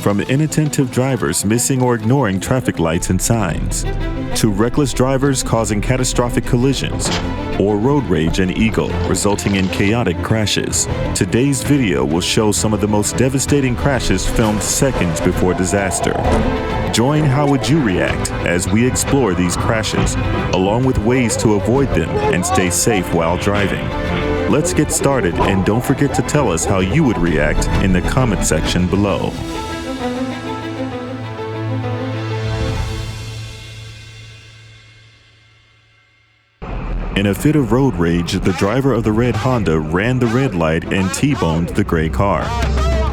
From inattentive drivers missing or ignoring traffic lights and signs, to reckless drivers causing catastrophic collisions, or road rage and ego resulting in chaotic crashes, today's video will show some of the most devastating crashes filmed seconds before disaster. Join How Would You React as we explore these crashes, along with ways to avoid them and stay safe while driving. Let's get started, and don't forget to tell us how you would react in the comment section below. In a fit of road rage, the driver of the red Honda ran the red light and T-boned the gray car.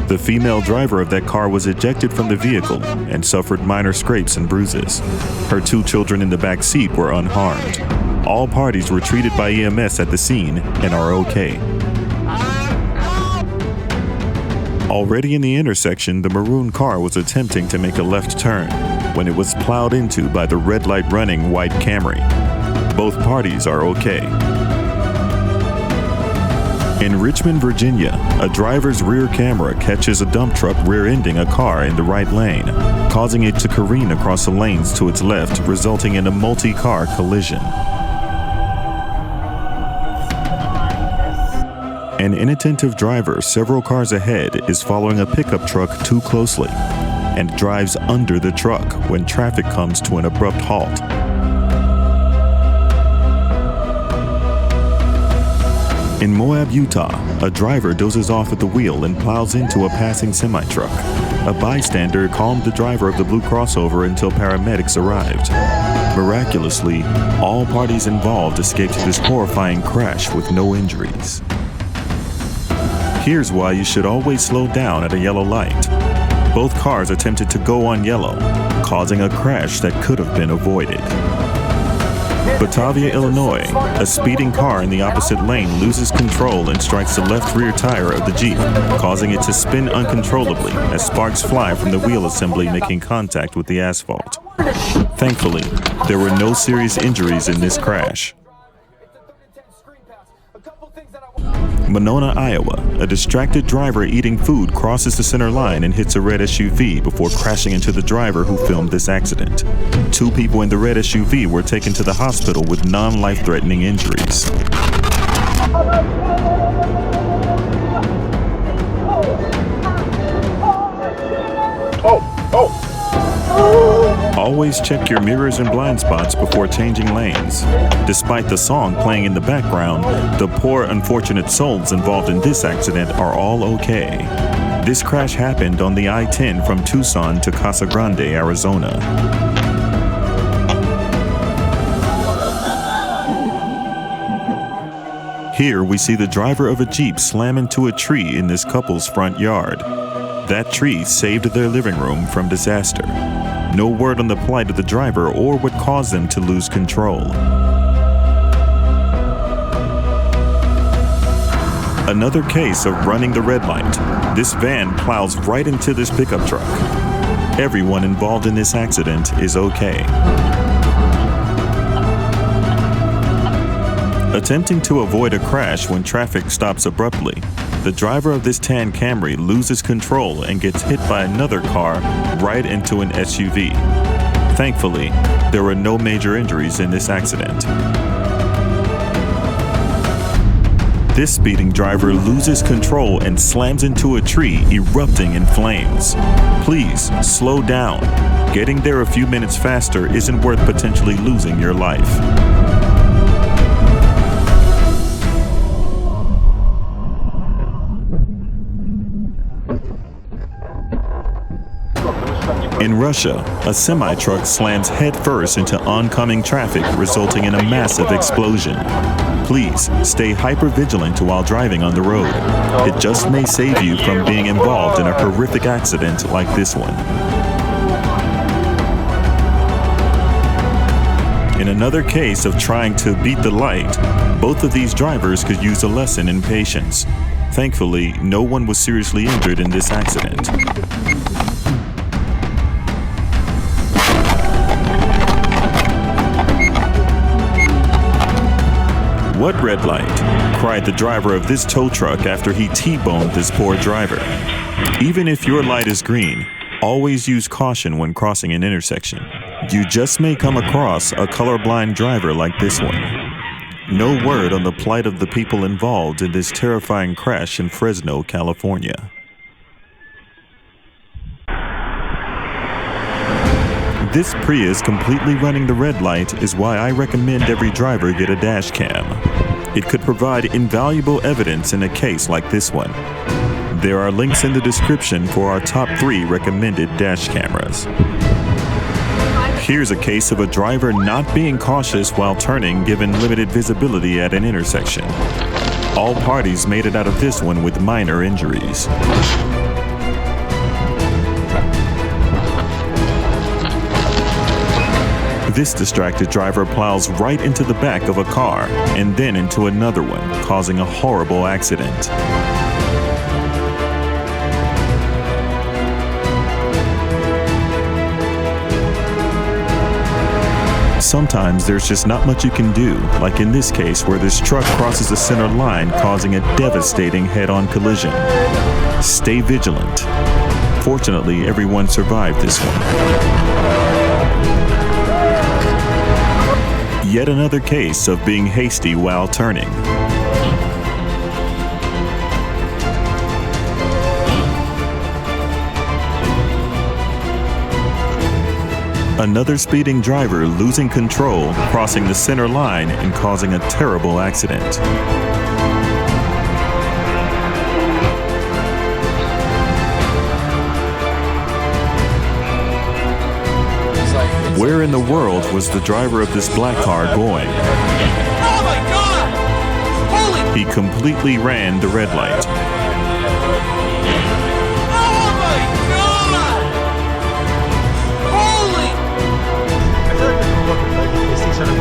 The female driver of that car was ejected from the vehicle and suffered minor scrapes and bruises. Her 2 children in the back seat were unharmed. All parties were treated by EMS at the scene and are okay. Already in the intersection, the maroon car was attempting to make a left turn when it was plowed into by the red light running white Camry. Both parties are okay. In Richmond, Virginia, a driver's rear camera catches a dump truck rear-ending a car in the right lane, causing it to careen across the lanes to its left, resulting in a multi-car collision. An inattentive driver several cars ahead is following a pickup truck too closely and drives under the truck when traffic comes to an abrupt halt. In Moab, Utah, a driver dozes off at the wheel and plows into a passing semi-truck. A bystander calmed the driver of the blue crossover until paramedics arrived. Miraculously, all parties involved escaped this horrifying crash with no injuries. Here's why you should always slow down at a yellow light. Both cars attempted to go on yellow, causing a crash that could have been avoided. Batavia, Illinois, a speeding car in the opposite lane loses control and strikes the left rear tire of the Jeep, causing it to spin uncontrollably as sparks fly from the wheel assembly making contact with the asphalt. Thankfully, there were no serious injuries in this crash. Monona, Iowa, a distracted driver eating food crosses the center line and hits a red SUV before crashing into the driver who filmed this accident. 2 people in the red SUV were taken to the hospital with non-life-threatening injuries. Always check your mirrors and blind spots before changing lanes. Despite the song playing in the background, the poor unfortunate souls involved in this accident are all okay. This crash happened on the I-10 from Tucson to Casa Grande, Arizona. Here we see the driver of a Jeep slam into a tree in this couple's front yard. That tree saved their living room from disaster. No word on the plight of the driver or what caused them to lose control. Another case of running the red light. This van plows right into this pickup truck. Everyone involved in this accident is okay. Attempting to avoid a crash when traffic stops abruptly, the driver of this tan Camry loses control and gets hit by another car right into an SUV. Thankfully, there were no major injuries in this accident. This speeding driver loses control and slams into a tree, erupting in flames. Please, slow down. Getting there a few minutes faster isn't worth potentially losing your life. In Russia, a semi-truck slams headfirst into oncoming traffic, resulting in a massive explosion. Please stay hyper-vigilant while driving on the road. It just may save you from being involved in a horrific accident like this one. In another case of trying to beat the light, both of these drivers could use a lesson in patience. Thankfully, no one was seriously injured in this accident. "What red light?" cried the driver of this tow truck after he T-boned this poor driver. "Even if your light is green, Always use caution when crossing an intersection. You just may come across a colorblind driver like this one. No word on the plight of the people involved in this terrifying crash in Fresno, California. This Prius completely running the red light is why I recommend every driver get a dash cam. It could provide invaluable evidence in a case like this one. There are links in the description for our top 3 recommended dash cameras. Here's a case of a driver not being cautious while turning given limited visibility at an intersection. All parties made it out of this one with minor injuries. This distracted driver plows right into the back of a car and then into another one, causing a horrible accident. Sometimes there's just not much you can do, like in this case where this truck crosses the center line causing a devastating head-on collision. Stay vigilant. Fortunately, everyone survived this one. Yet another case of being hasty while turning. Another speeding driver losing control, crossing the center line and causing a terrible accident. Where in the world was the driver of this black car going? Oh my God! Holy! He completely ran the red light. Oh my God!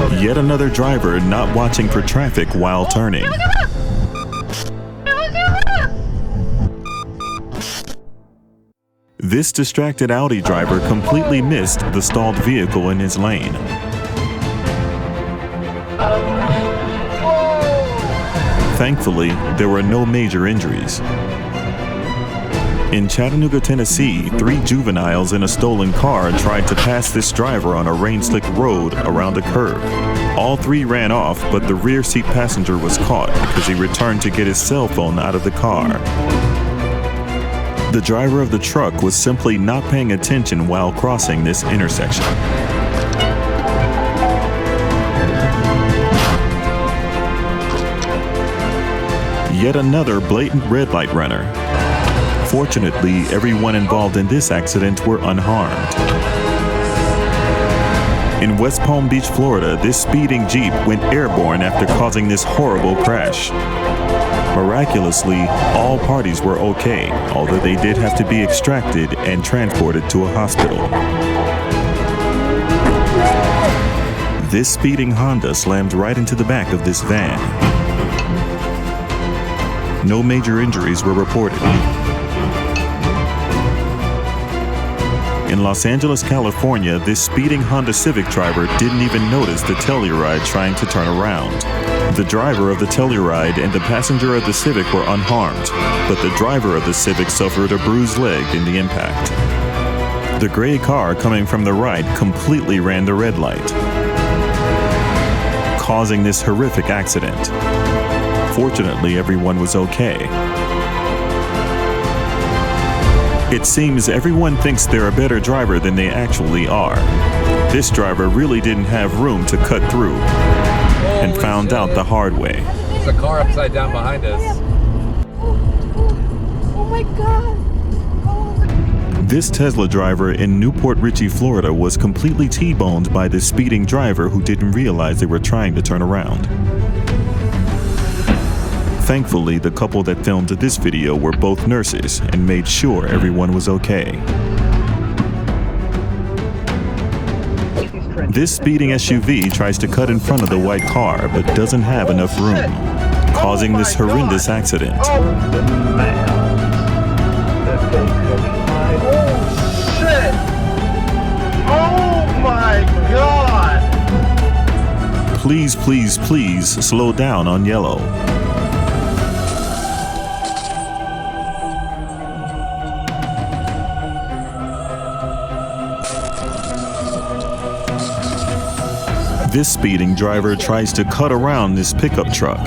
Holy! Yet another driver not watching for traffic while turning. This distracted Audi driver completely missed the stalled vehicle in his lane. Thankfully, there were no major injuries. In Chattanooga, Tennessee, 3 juveniles in a stolen car tried to pass this driver on a rain-slicked road around a curve. All 3 ran off, but the rear seat passenger was caught because he returned to get his cell phone out of the car. The driver of the truck was simply not paying attention while crossing this intersection. Yet another blatant red light runner. Fortunately, everyone involved in this accident were unharmed. In West Palm Beach, Florida, this speeding Jeep went airborne after causing this horrible crash. Miraculously, all parties were okay, although they did have to be extracted and transported to a hospital. This speeding Honda slammed right into the back of this van. No major injuries were reported. In Los Angeles, California, this speeding Honda Civic driver didn't even notice the Telluride trying to turn around. The driver of the Telluride and the passenger of the Civic were unharmed, but the driver of the Civic suffered a bruised leg in the impact. The gray car coming from the right completely ran the red light, causing this horrific accident. Fortunately, everyone was okay. It seems everyone thinks they're a better driver than they actually are. This driver really didn't have room to cut through and found out the hard way. There's a car upside down behind us. Oh my God. This Tesla driver in Newport Richey, Florida was completely T-boned by this speeding driver who didn't realize they were trying to turn around. Thankfully, the couple that filmed this video were both nurses and made sure everyone was okay. This speeding SUV tries to cut in front of the white car but doesn't have enough room, causing this horrendous accident. Oh shit! Oh my God! Please, please, please slow down on yellow. This speeding driver tries to cut around this pickup truck,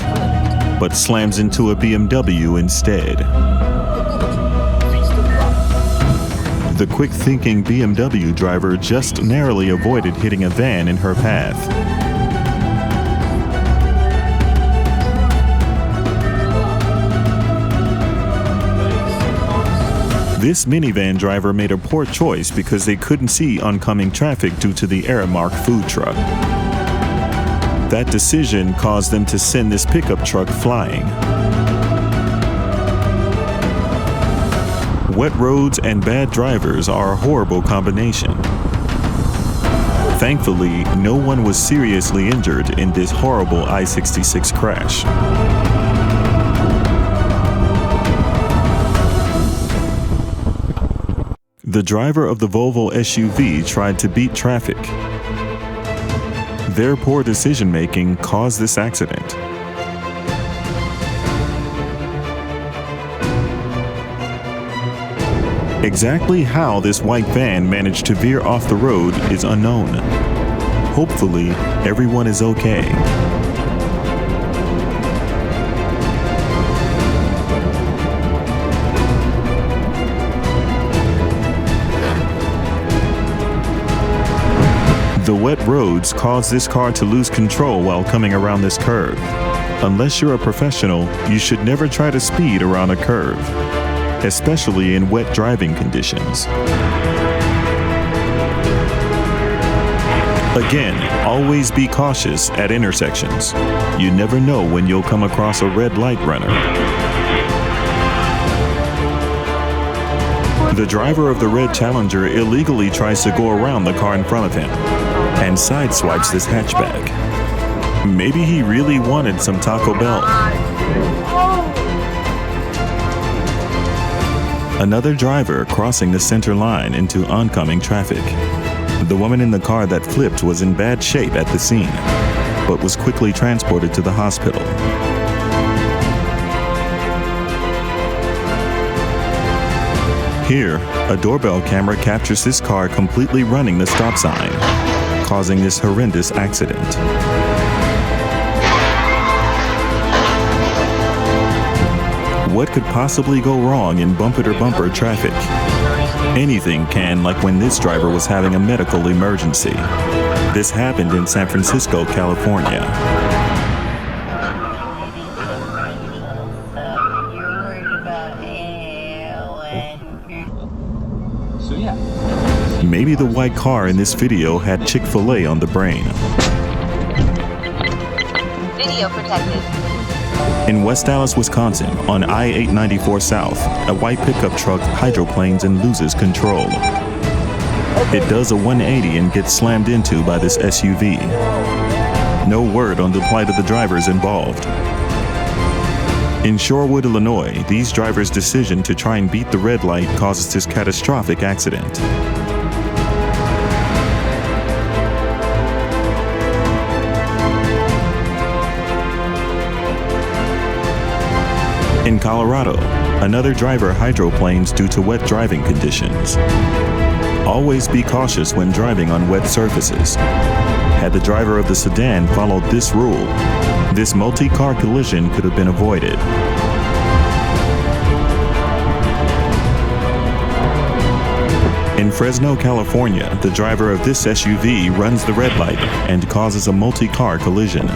but slams into a BMW instead. The quick-thinking BMW driver just narrowly avoided hitting a van in her path. This minivan driver made a poor choice because they couldn't see oncoming traffic due to the Aramark food truck. That decision caused them to send this pickup truck flying. Wet roads and bad drivers are a horrible combination. Thankfully, no one was seriously injured in this horrible I-66 crash. The driver of the Volvo SUV tried to beat traffic. Their poor decision-making caused this accident. Exactly how this white van managed to veer off the road is unknown. Hopefully, everyone is okay. The wet roads caused this car to lose control while coming around this curve. Unless you're a professional, you should never try to speed around a curve, especially in wet driving conditions. Again, always be cautious at intersections. You never know when you'll come across a red light runner. The driver of the red Challenger illegally tries to go around the car in front of him and sideswipes this hatchback. Maybe he really wanted some Taco Bell. Another driver crossing the center line into oncoming traffic. The woman in the car that flipped was in bad shape at the scene, but was quickly transported to the hospital. Here, a doorbell camera captures this car completely running the stop sign, causing this horrendous accident. What could possibly go wrong in bumper-to-bumper traffic? Anything can, like when this driver was having a medical emergency. This happened in San Francisco, California. Maybe the white car in this video had Chick-fil-A on the brain. Video protected. In West Dallas, Wisconsin, on I-894 South, a white pickup truck hydroplanes and loses control. It does a 180 and gets slammed into by this SUV. No word on the plight of the drivers involved. In Shorewood, Illinois, these drivers' decision to try and beat the red light causes this catastrophic accident. In Colorado, another driver hydroplanes due to wet driving conditions. Always be cautious when driving on wet surfaces. Had the driver of the sedan followed this rule, this multi-car collision could have been avoided. In Fresno, California, the driver of this SUV runs the red light and causes a multi-car collision.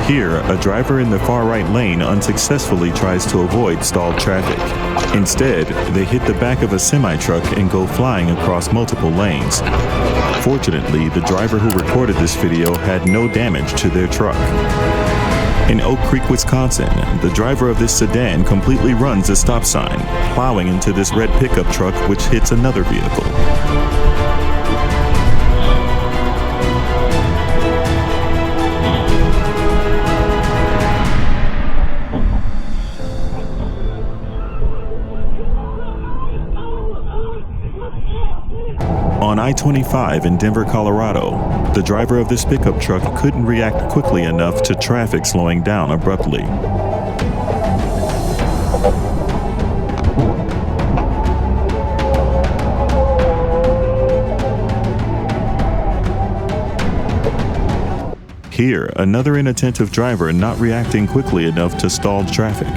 Here, a driver in the far right lane unsuccessfully tries to avoid stalled traffic. Instead, they hit the back of a semi-truck and go flying across multiple lanes. Fortunately, the driver who recorded this video had no damage to their truck. In Oak Creek, Wisconsin, the driver of this sedan completely runs the stop sign, plowing into this red pickup truck which hits another vehicle. On I-25 in Denver, Colorado, the driver of this pickup truck couldn't react quickly enough to traffic slowing down abruptly. Here, another inattentive driver not reacting quickly enough to stall traffic.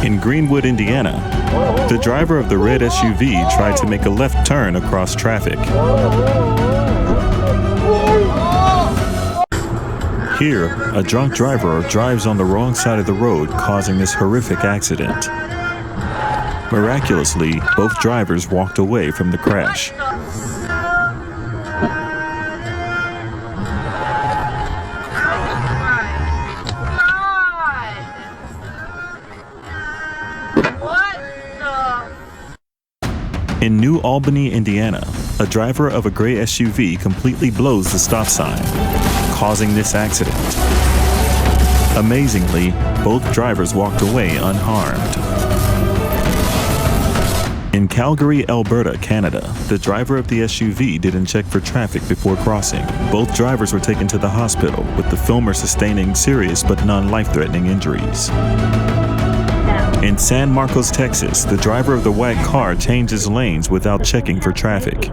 In Greenwood, Indiana, the driver of the red SUV tried to make a left turn across traffic. Here, a drunk driver drives on the wrong side of the road, causing this horrific accident. Miraculously, both drivers walked away from the crash. In New Albany, Indiana, a driver of a gray SUV completely blows the stop sign, causing this accident. Amazingly, both drivers walked away unharmed. In Calgary, Alberta, Canada, the driver of the SUV didn't check for traffic before crossing. Both drivers were taken to the hospital, with the filmer sustaining serious but non-life-threatening injuries. In San Marcos, Texas, the driver of the white car changes lanes without checking for traffic.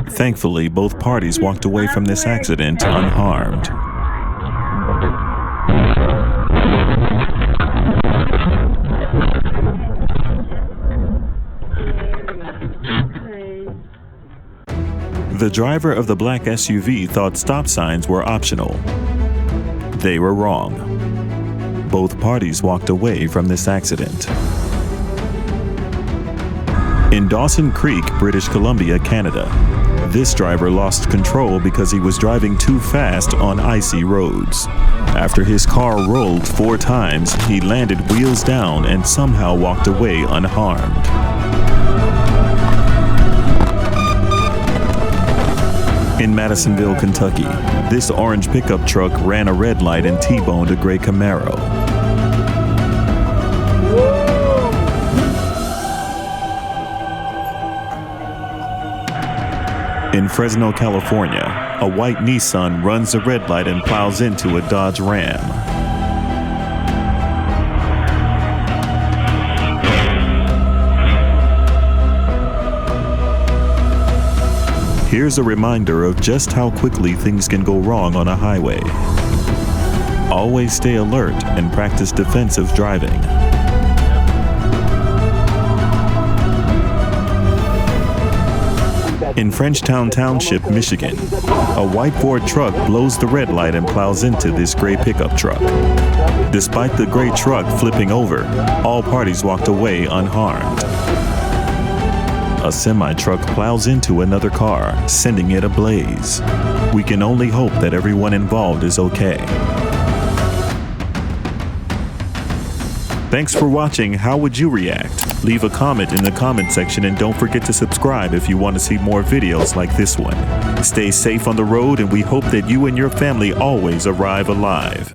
Thankfully, both parties walked away from this accident unharmed. The driver of the black SUV thought stop signs were optional. They were wrong. Both parties walked away from this accident. In Dawson Creek, British Columbia, Canada, this driver lost control because he was driving too fast on icy roads. After his car rolled 4 times, he landed wheels down and somehow walked away unharmed. In Madisonville, Kentucky, this orange pickup truck ran a red light and T-boned a gray Camaro. In Fresno, California, a white Nissan runs a red light and plows into a Dodge Ram. Here's a reminder of just how quickly things can go wrong on a highway. Always stay alert and practice defensive driving. In Frenchtown Township, Michigan, a white Ford truck blows the red light and plows into this gray pickup truck. Despite the gray truck flipping over, all parties walked away unharmed. A semi-truck plows into another car, sending it ablaze. We can only hope that everyone involved is okay. Thanks for watching How Would You React? Leave a comment in the comment section and don't forget to subscribe if you want to see more videos like this one. Stay safe on the road and we hope that you and your family always arrive alive.